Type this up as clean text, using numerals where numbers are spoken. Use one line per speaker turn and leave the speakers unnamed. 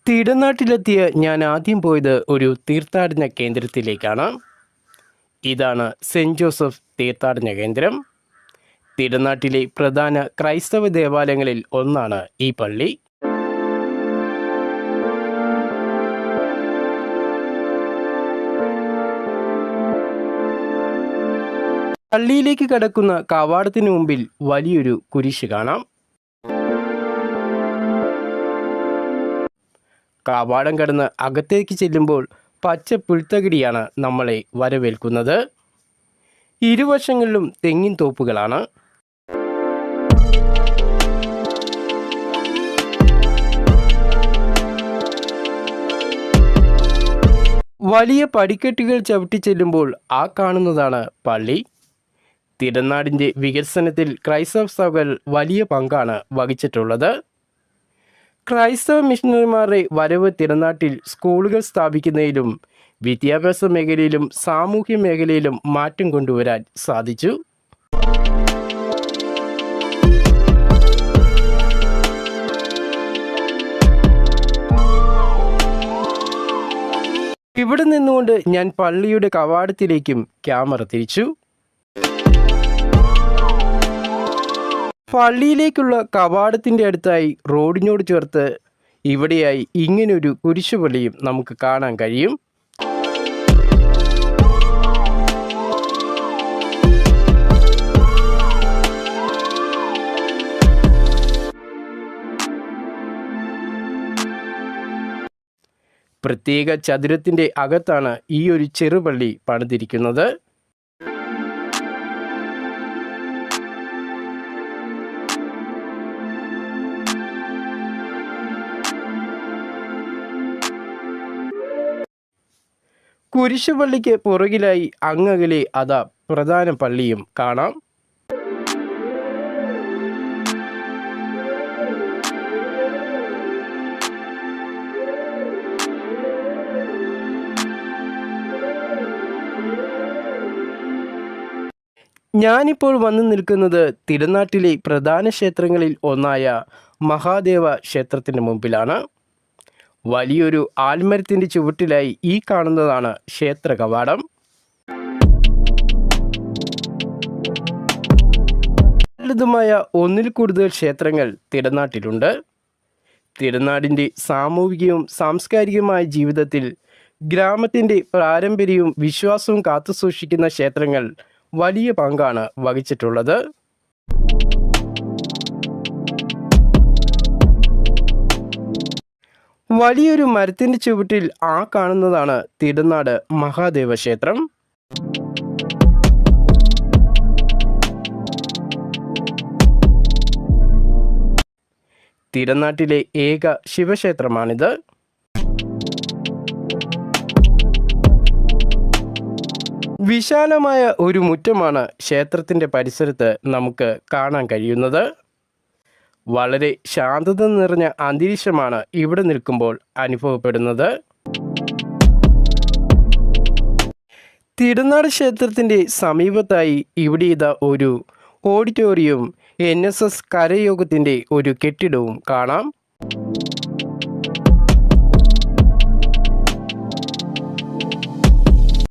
തിടനാട്ടിലെത്തിയ ഞാൻ ആദ്യം പോയത് ഒരു തീർത്ഥാടന കേന്ദ്രത്തിലേക്കാണ്. ഇതാണ് സെൻറ്റ് ജോസഫ് തീർത്ഥാടന കേന്ദ്രം. തിടനാട്ടിലെ പ്രധാന ക്രൈസ്തവ ദേവാലയങ്ങളിൽ ഒന്നാണ് ഈ പള്ളി. പള്ളിയിലേക്ക് കടക്കുന്ന കവാടത്തിന് മുമ്പിൽ വലിയൊരു കുരിശ് കാണാം. കവാടം കടന്ന് അകത്തേക്ക് ചെല്ലുമ്പോൾ പച്ച പുൽത്തകിടിയാണ് നമ്മളെ വരവേൽക്കുന്നത്. ഇരുവശങ്ങളിലും തെങ്ങിൻ തോപ്പുകളാണ്. വലിയ പടിക്കെട്ടുകൾ ചവിട്ടി ചെല്ലുമ്പോൾ ആ കാണുന്നതാണ് പള്ളി. തിടനാടിൻ്റെ വികസനത്തിൽ ക്രൈസ്തവ സഭകൾ വലിയ പങ്കാണ് വഹിച്ചിട്ടുള്ളത്. ക്രൈസ്തവ മിഷണറിമാരുടെ വരവ് തിടനാട്ടിൽ സ്കൂളുകൾ സ്ഥാപിക്കുന്നതിലും വിദ്യാഭ്യാസ മേഖലയിലും സാമൂഹ്യ മേഖലയിലും മാറ്റം കൊണ്ടുവരാൻ സാധിച്ചു. ഇവിടെ നിന്നുകൊണ്ട് ഞാൻ പള്ളിയുടെ കവാടത്തിലേക്കും ക്യാമറ തിരിച്ചു. പള്ളിയിലേക്കുള്ള കവാടത്തിൻ്റെ അടുത്തായി റോഡിനോട് ചേർത്ത് ഇവിടെയായി ഇങ്ങനൊരു കുരിശുപള്ളിയും നമുക്ക് കാണാൻ കഴിയും. പ്രത്യേക ചതുരത്തിൻ്റെ അകത്താണ് ഈ ഒരു ചെറുപള്ളി പണിതിരിക്കുന്നത്. കുരിശുപള്ളിക്ക് പുറകിലായി അങ്ങകലെ അതാ പ്രധാന പള്ളിയും കാണാം. ഞാനിപ്പോൾ വന്നു നിൽക്കുന്നത് തിടനാട്ടിലെ പ്രധാന ക്ഷേത്രങ്ങളിൽ ഒന്നായ മഹാദേവ ക്ഷേത്രത്തിന് മുമ്പിലാണ്. വലിയൊരു ആൽമരത്തിൻ്റെ ചുവട്ടിലായി ഈ കാണുന്നതാണ് ക്ഷേത്ര കവാടം. ലളിതമായ ഒന്നിൽ കൂടുതൽ ക്ഷേത്രങ്ങൾ തിടനാട്ടിലുണ്ട്. തിടനാടിൻ്റെ സാമൂഹികവും സാംസ്കാരികവുമായ ജീവിതത്തിൽ ഗ്രാമത്തിൻ്റെ പാരമ്പര്യവും വിശ്വാസവും കാത്തുസൂക്ഷിക്കുന്ന ക്ഷേത്രങ്ങൾ വലിയ പങ്കാണ് വഹിച്ചിട്ടുള്ളത്. വലിയൊരു മരത്തിൻ്റെ ചുവട്ടിൽ ആ കാണുന്നതാണ് തിടനാട് മഹാദേവ ക്ഷേത്രം. തിടനാട്ടിലെ ഏക ശിവക്ഷേത്രമാണിത്. വിശാലമായ ഒരു മുറ്റമാണ് ക്ഷേത്രത്തിൻ്റെ പരിസരത്ത് നമുക്ക് കാണാൻ കഴിയുന്നത്. വളരെ ശാന്തത നിറഞ്ഞ അന്തരീക്ഷമാണ് ഇവിടെ നിൽക്കുമ്പോൾ അനുഭവപ്പെടുന്നത്. തിടനാട് ക്ഷേത്രത്തിൻ്റെ സമീപത്തായി ഇവിടെ ഇതാ ഒരു ഓഡിറ്റോറിയവും NSS കരയോഗത്തിൻ്റെ ഒരു കെട്ടിടവും കാണാം.